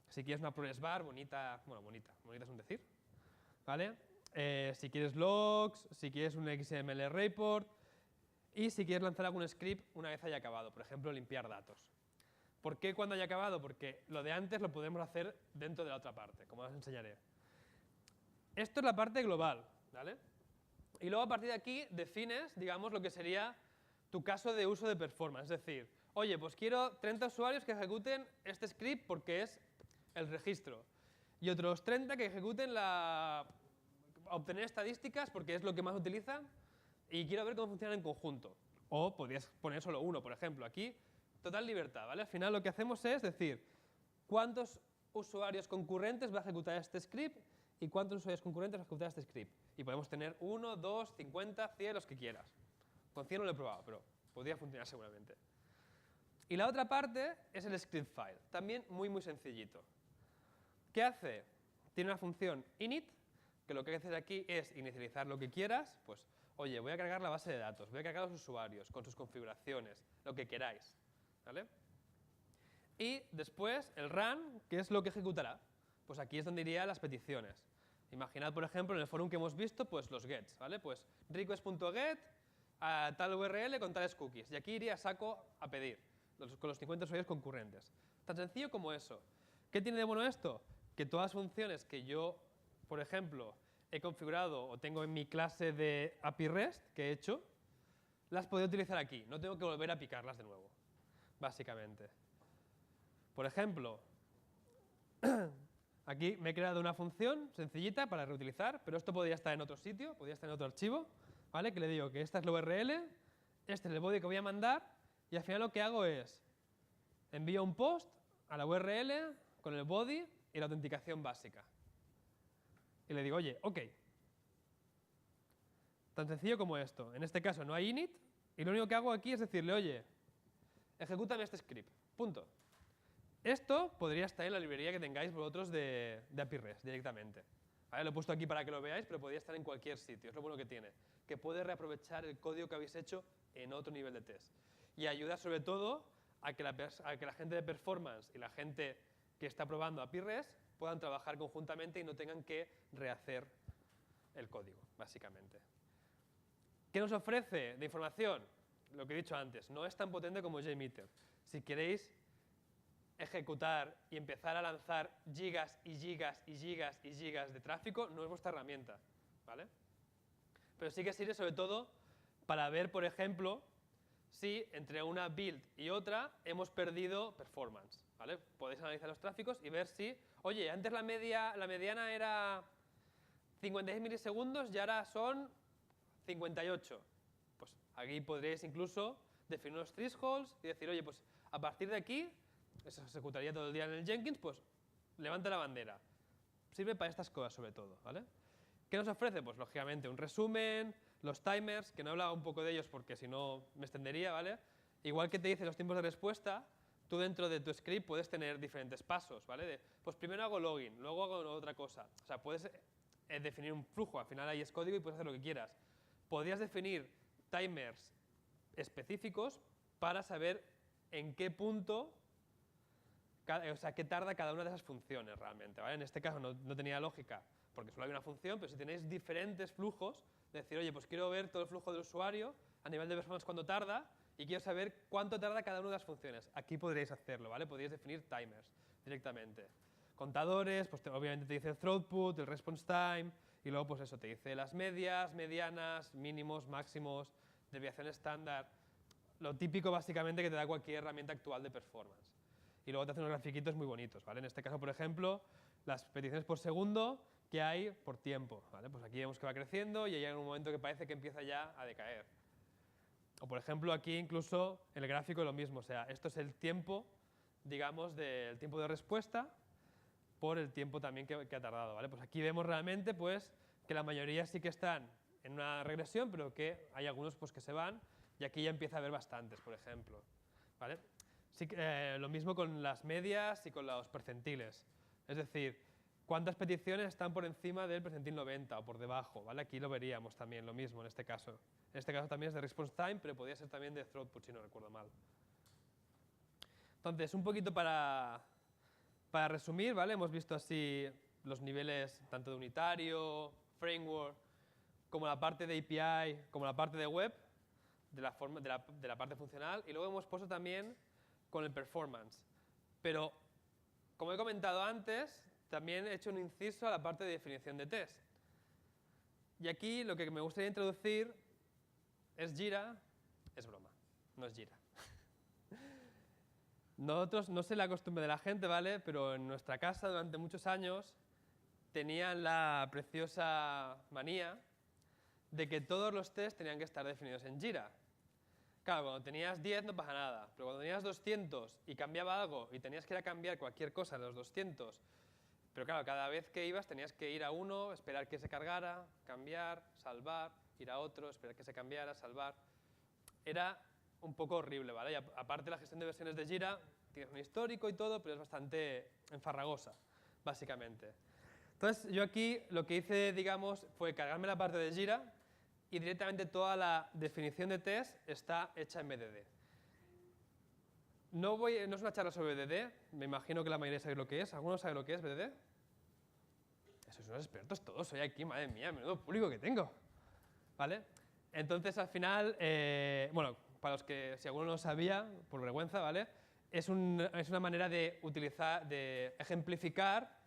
Si quieres una progress bar, bonita es un decir. ¿Vale? Si quieres logs, si quieres un XML report y si quieres lanzar algún script una vez haya acabado, por ejemplo, limpiar datos. ¿Por qué cuando haya acabado? Porque lo de antes lo podemos hacer dentro de la otra parte, como os enseñaré. Esto es la parte global, ¿vale? Y luego a partir de aquí defines, digamos, lo que sería tu caso de uso de performance. Es decir, oye, pues quiero 30 usuarios que ejecuten este script porque es el registro. Y otros 30 que ejecuten obtener estadísticas porque es lo que más utilizan. Y quiero ver cómo funciona en conjunto. O podrías poner solo uno, por ejemplo. Aquí, total libertad, ¿vale? Al final lo que hacemos es decir, ¿cuántos usuarios concurrentes va a ejecutar este script? ¿Y cuántos usuarios concurrentes va a ejecutar este script? Y podemos tener 1, 2, 50, 100, los que quieras. Con 100 no lo he probado, pero podría funcionar seguramente. Y la otra parte es el script file. También muy sencillito. ¿Qué hace? Tiene una función init, que lo que hace aquí es inicializar lo que quieras. Pues, oye, voy a cargar la base de datos, voy a cargar los usuarios con sus configuraciones, lo que queráis. ¿Vale? Y después el run, que es lo que ejecutará. Pues aquí es donde iría las peticiones. Imaginad, por ejemplo, en el forum que hemos visto, pues los gets, ¿vale? Pues request.get a tal URL con tales cookies. Y aquí iría a saco a pedir, con los 50 usuarios concurrentes. Tan sencillo como eso. ¿Qué tiene de bueno esto? Que todas las funciones que yo, por ejemplo, he configurado o tengo en mi clase de API REST que he hecho, las puedo utilizar aquí. No tengo que volver a picarlas de nuevo, básicamente. Por ejemplo, aquí me he creado una función sencillita para reutilizar, pero esto podría estar en otro sitio, podría estar en otro archivo, ¿vale? Que le digo que esta es la URL, este es el body que voy a mandar, y al final lo que hago es envío un post a la URL con el body y la autenticación básica. Y le digo, oye, OK. Tan sencillo como esto. En este caso no hay init, y lo único que hago aquí es decirle, oye, ejecútame este script. Punto. Esto podría estar en la librería que tengáis vosotros de API REST directamente. ¿Vale? Lo he puesto aquí para que lo veáis, pero podría estar en cualquier sitio. Es lo bueno que tiene, que puede reaprovechar el código que habéis hecho en otro nivel de test. Y ayuda sobre todo a que la gente de performance y la gente que está probando API REST puedan trabajar conjuntamente y no tengan que rehacer el código, básicamente. ¿Qué nos ofrece de información? Lo que he dicho antes, no es tan potente como JMeter. Si queréis ejecutar y empezar a lanzar gigas y gigas y gigas y gigas de tráfico, no es vuestra herramienta, ¿vale? Pero sí que sirve sobre todo para ver, por ejemplo, si entre una build y otra hemos perdido performance, ¿vale? Podéis analizar los tráficos y ver si, oye, antes la mediana era 56 milisegundos y ahora son 58. Pues aquí podréis incluso definir unos thresholds y decir, oye, pues a partir de aquí, eso se ejecutaría todo el día en el Jenkins, pues levanta la bandera. Sirve para estas cosas sobre todo, ¿vale? ¿Qué nos ofrece? Pues lógicamente un resumen, los timers, que no he hablado un poco de ellos porque si no me extendería, ¿vale? Igual que te dice los tiempos de respuesta, tú dentro de tu script puedes tener diferentes pasos, ¿vale? Pues primero hago login, luego hago otra cosa. O sea, puedes definir un flujo, al final ahí es código y puedes hacer lo que quieras. Podrías definir timers específicos para saber en qué punto, o sea, qué tarda cada una de esas funciones realmente, ¿vale? En este caso no tenía lógica porque solo hay una función, pero si tenéis diferentes flujos, decir, oye, pues quiero ver todo el flujo del usuario a nivel de performance cuánto tarda y quiero saber cuánto tarda cada una de las funciones. Aquí podréis hacerlo, ¿vale? Podríais definir timers directamente. Contadores, pues obviamente te dice el throughput, el response time, y luego pues eso, te dice las medias, medianas, mínimos, máximos, desviación estándar, lo típico básicamente que te da cualquier herramienta actual de performance. Y luego te hace unos grafiquitos muy bonitos, ¿vale? En este caso, por ejemplo, las peticiones por segundo que hay por tiempo, ¿vale? Pues aquí vemos que va creciendo y hay un momento que parece que empieza ya a decaer. O por ejemplo, aquí incluso el gráfico es lo mismo, o sea, esto es el tiempo, digamos, del tiempo de respuesta por el tiempo también que ha tardado, ¿vale? Pues aquí vemos realmente pues, que la mayoría sí que están en una regresión, pero que hay algunos pues, que se van y aquí ya empieza a haber bastantes, por ejemplo, ¿vale? Sí, lo mismo con las medias y con los percentiles, es decir, cuántas peticiones están por encima del percentil 90 o por debajo, ¿vale? Aquí lo veríamos también, lo mismo en este caso. En este caso también es de response time, pero podría ser también de throughput, si no recuerdo mal. Entonces, un poquito para resumir, ¿vale? Hemos visto así los niveles tanto de unitario, framework, como la parte de API, como la parte de web, de la parte funcional, y luego hemos puesto también con el performance. Pero, como he comentado antes, también he hecho un inciso a la parte de definición de test. Y aquí lo que me gustaría introducir es Jira. Es broma, no es Jira. Nosotros, no sé la costumbre de la gente, ¿vale? Pero en nuestra casa durante muchos años tenían la preciosa manía de que todos los tests tenían que estar definidos en Jira. Claro, cuando tenías 10 no pasa nada, pero cuando tenías 200 y cambiaba algo y tenías que ir a cambiar cualquier cosa de los 200, pero claro, cada vez que ibas tenías que ir a uno, esperar que se cargara, cambiar, salvar, ir a otro, esperar que se cambiara, salvar. Era un poco horrible, ¿vale? Y aparte la gestión de versiones de Jira, tienes un histórico y todo, pero es bastante enfarragosa, básicamente. Entonces yo aquí lo que hice, digamos, fue cargarme la parte de Jira y directamente toda la definición de test está hecha en BDD. No es una charla sobre BDD, me imagino que la mayoría sabe lo que es. ¿Alguno sabe lo que es BDD? Esos son expertos todos, soy aquí, madre mía, menudo público que tengo. ¿Vale? Entonces al final, bueno, para los que, si alguno no lo sabía, por vergüenza, ¿vale? Es una manera de utilizar, de ejemplificar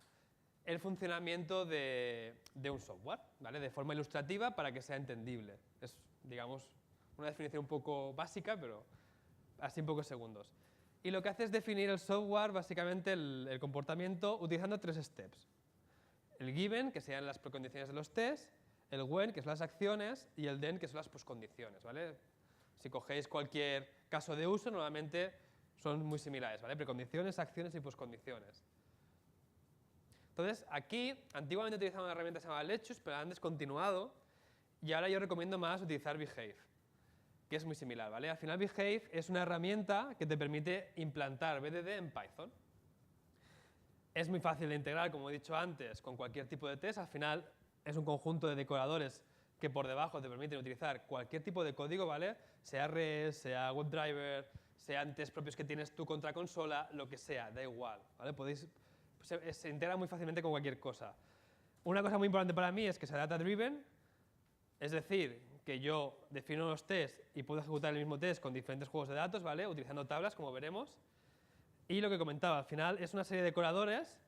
el funcionamiento de un software, ¿vale? De forma ilustrativa para que sea entendible. Es, digamos, una definición un poco básica, pero así en pocos segundos. Y lo que hace es definir el software, básicamente el comportamiento, utilizando 3 steps. El given, que serían las precondiciones de los tests, el when, que son las acciones, y el then, que son las poscondiciones, ¿vale? Si cogéis cualquier caso de uso, normalmente son muy similares, ¿vale? Precondiciones, acciones y poscondiciones. Entonces, aquí, antiguamente utilizaba una herramienta que se llamaba Lechus, pero la han descontinuado, y ahora yo recomiendo más utilizar Behave, que es muy similar, ¿vale? Al final Behave es una herramienta que te permite implantar BDD en Python. Es muy fácil de integrar, como he dicho antes, con cualquier tipo de test. Al final es un conjunto de decoradores que por debajo te permiten utilizar cualquier tipo de código, ¿vale? Sea REST, sea WebDriver, sean test propios que tienes tú contra consola, lo que sea, da igual, ¿vale? Se integra muy fácilmente con cualquier cosa. Una cosa muy importante para mí es que sea data-driven, es decir, que yo defino los tests y puedo ejecutar el mismo test con diferentes juegos de datos, ¿vale? Utilizando tablas, como veremos. Y lo que comentaba, al final es una serie de decoradores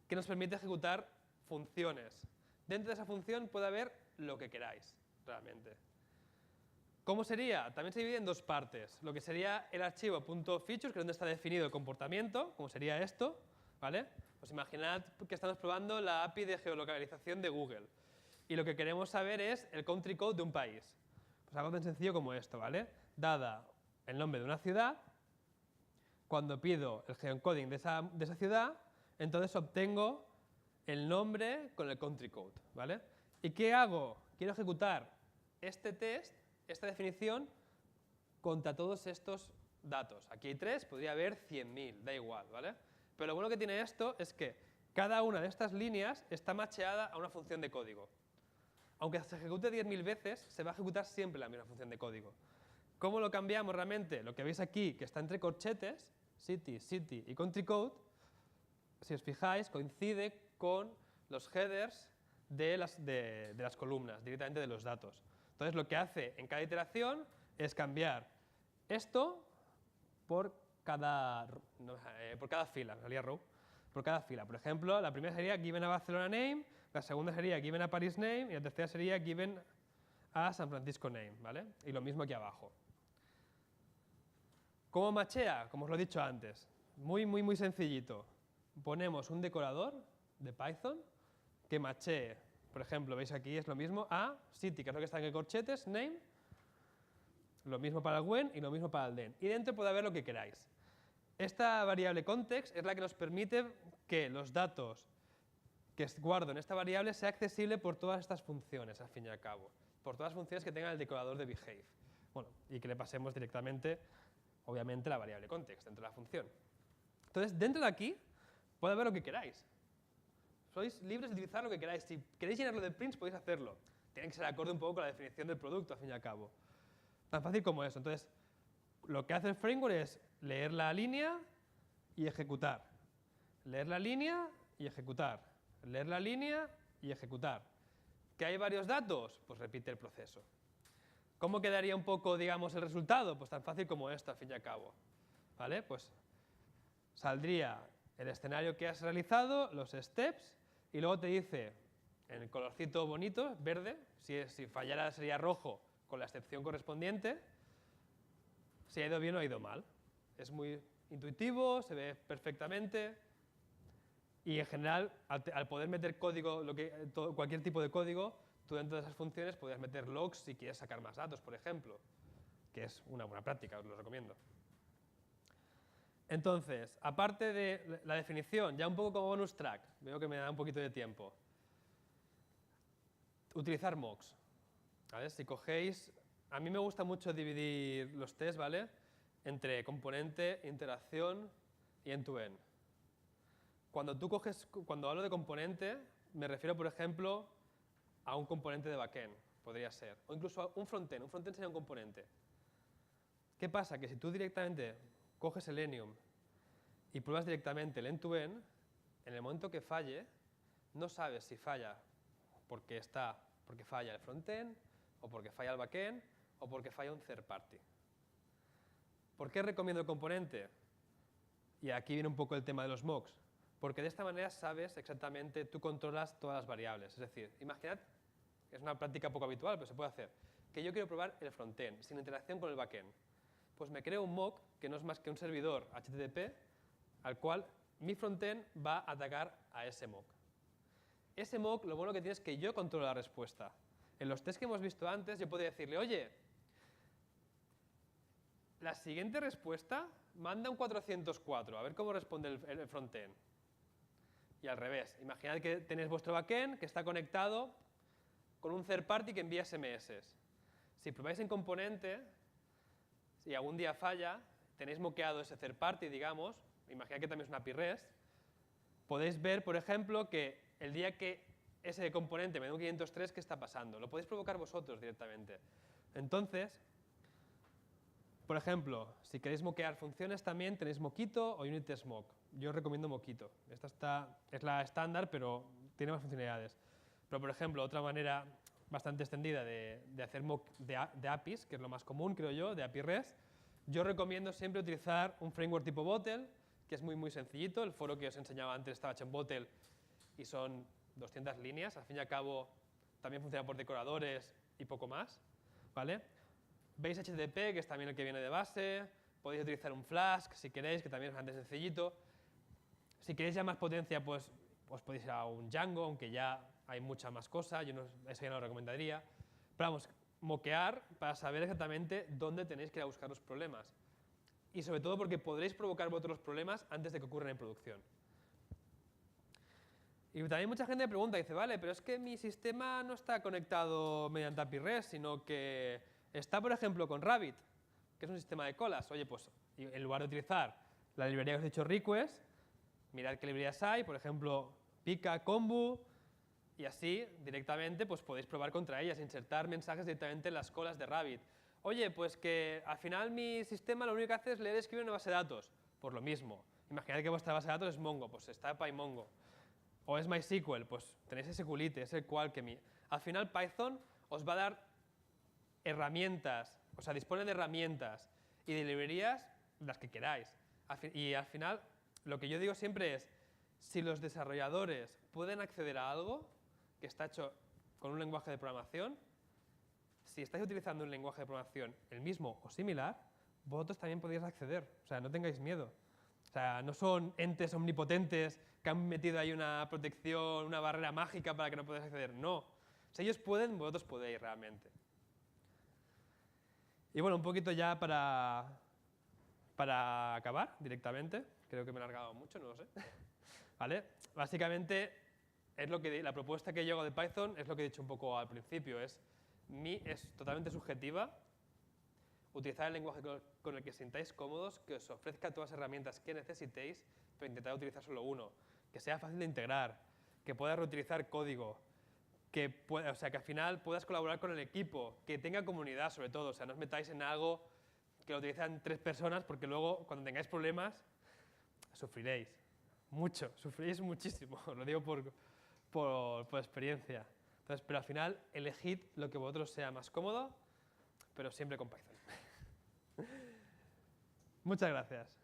que nos permite ejecutar funciones. Dentro de esa función puede haber lo que queráis, realmente. ¿Cómo sería? También se divide en dos partes. Lo que sería el archivo .features, que es donde está definido el comportamiento, como sería esto, ¿vale? Pues imaginad que estamos probando la API de geolocalización de Google. Y lo que queremos saber es el country code de un país. Pues algo tan sencillo como esto, ¿vale? Dada el nombre de una ciudad, cuando pido el geoencoding de esa ciudad, entonces obtengo el nombre con el country code, ¿vale? ¿Y qué hago? Quiero ejecutar este test, esta definición, contra todos estos datos. Aquí hay 3, podría haber 100.000, da igual, ¿vale? Pero lo bueno que tiene esto es que cada una de estas líneas está macheada a una función de código. Aunque se ejecute 10.000 veces, se va a ejecutar siempre la misma función de código. ¿Cómo lo cambiamos realmente? Lo que veis aquí, que está entre corchetes, city, city y country code, si os fijáis, coincide con los headers de las columnas, directamente de los datos. Entonces, lo que hace en cada iteración es cambiar esto por cada fila, en realidad row, por cada fila. Por ejemplo, la primera sería given a Barcelona name, la segunda sería given a Paris name y la tercera sería given a San Francisco name, ¿vale? Y lo mismo aquí abajo. ¿Cómo machea? Como os lo he dicho antes. Muy sencillito. Ponemos un decorador de Python que machee, por ejemplo, veis aquí es lo mismo, a city, que es lo que está en el corchetes, name, lo mismo para el when y lo mismo para el then. Y dentro puede haber lo que queráis. Esta variable context es la que nos permite que los datos que guardo en esta variable sea accesible por todas estas funciones, al fin y al cabo. Por todas las funciones que tenga el decorador de behave. Bueno, y que le pasemos directamente, obviamente, la variable context dentro de la función. Entonces, dentro de aquí puede haber lo que queráis. Sois libres de utilizar lo que queráis. Si queréis llenarlo de prints, podéis hacerlo. Tiene que ser acorde un poco con la definición del producto, al fin y al cabo. Tan fácil como eso. Entonces, lo que hace el framework es leer la línea y ejecutar. Leer la línea y ejecutar. Leer la línea y ejecutar. ¿Que hay varios datos? Pues repite el proceso. ¿Cómo quedaría un poco, digamos, el resultado? Pues tan fácil como esto, al fin y al cabo. ¿Vale? Pues saldría el escenario que has realizado, los steps, y luego te dice, en el colorcito bonito, verde, si fallara sería rojo con la excepción correspondiente, si ha ido bien o ha ido mal. Es muy intuitivo, se ve perfectamente, y en general, al poder meter código, cualquier tipo de código, tú dentro de esas funciones podrías meter logs si quieres sacar más datos, por ejemplo, que es una buena práctica, os lo recomiendo. Entonces, aparte de la definición, ya un poco como bonus track, veo que me da un poquito de tiempo, utilizar mocks. ¿Vale? Si cogéis, a mí me gusta mucho dividir los tests, ¿vale? Entre componente, interacción y end-to-end. Cuando hablo de componente, me refiero, por ejemplo, a un componente de backend, podría ser, o incluso a un frontend. Un frontend sería un componente. ¿Qué pasa? Que si tú directamente coges Selenium y pruebas directamente el end-to-end, en el momento que falle, no sabes si falla porque falla el frontend, o porque falla el backend, o porque falla un third party. ¿Por qué recomiendo el componente? Y aquí viene un poco el tema de los mocks. Porque de esta manera sabes exactamente, tú controlas todas las variables. Es decir, imaginad, es una práctica poco habitual, pero se puede hacer, que yo quiero probar el frontend sin interacción con el backend. Pues me creo un mock que no es más que un servidor HTTP al cual mi frontend va a atacar a ese mock. Ese mock, lo bueno que tiene es que yo controlo la respuesta. En los tests que hemos visto antes, yo podría decirle, oye, la siguiente respuesta manda un 404, a ver cómo responde el frontend. Y al revés, imaginad que tenéis vuestro backend que está conectado con un third party que envía SMS. Si probáis en componente, si algún día falla, tenéis moqueado ese third party, digamos, imaginad que también es una API REST, podéis ver, por ejemplo, que el día que ese componente me da un 503, ¿qué está pasando? Lo podéis provocar vosotros directamente. Entonces, por ejemplo, si queréis moquear funciones también tenéis Mockito o Unit Smoke. Yo os recomiendo Mockito. Esta es la estándar, pero tiene más funcionalidades. Pero, por ejemplo, otra manera bastante extendida de hacer mock de APIs, que es lo más común, creo yo, de API REST, yo recomiendo siempre utilizar un framework tipo Bottle, que es muy, muy sencillito. El foro que os enseñaba antes estaba hecho en Bottle y son 200 líneas. Al fin y al cabo, también funciona por decoradores y poco más, ¿vale? Veis HTTP, que es también el que viene de base. Podéis utilizar un Flask si queréis, que también es bastante sencillito. Si queréis ya más potencia, pues os podéis ir a un Django, aunque ya hay mucha más cosa. Yo eso ya no lo recomendaría. Pero vamos, moquear para saber exactamente dónde tenéis que ir a buscar los problemas. Y sobre todo porque podréis provocar vosotros los problemas antes de que ocurran en producción. Y también mucha gente me pregunta, dice, vale, pero es que mi sistema no está conectado mediante API REST, sino que está, por ejemplo, con Rabbit, que es un sistema de colas. Oye, pues en lugar de utilizar la librería que os he dicho request, mirad qué librerías hay, por ejemplo, Pika, Kombu, y así directamente pues podéis probar contra ellas, insertar mensajes directamente en las colas de Rabbit. Oye, pues que al final mi sistema lo único que hace es leer y escribir una base de datos. Pues lo mismo. Imaginad que vuestra base de datos es Mongo, pues está PyMongo. O es MySQL, pues tenéis SQLite, SQLalchemy. Al final Python os va a dar herramientas, o sea, dispone de herramientas y de librerías las que queráis. Y al final, lo que yo digo siempre es, si los desarrolladores pueden acceder a algo que está hecho con un lenguaje de programación, si estáis utilizando un lenguaje de programación el mismo o similar, vosotros también podéis acceder. O sea, no tengáis miedo. O sea, no son entes omnipotentes que han metido ahí una protección, una barrera mágica para que no podáis acceder. No. Si ellos pueden, vosotros podéis realmente. Y bueno, un poquito ya para acabar directamente. Creo que me he alargado mucho, no lo sé. ¿Vale? Básicamente, la propuesta que yo hago de Python es lo que he dicho un poco al principio. Es totalmente subjetiva. Utilizar el lenguaje con el que sintáis cómodos, que os ofrezca todas las herramientas que necesitéis, pero intentar utilizar solo uno. Que sea fácil de integrar, que puedas reutilizar código, que al final puedas colaborar con el equipo, que tenga comunidad sobre todo. O sea, no os metáis en algo que lo utilizan 3 personas, porque luego cuando tengáis problemas sufriréis mucho, sufriréis muchísimo. Os lo digo por experiencia. Entonces, pero al final elegid lo que vosotros sea más cómodo, pero siempre con Python. Muchas gracias.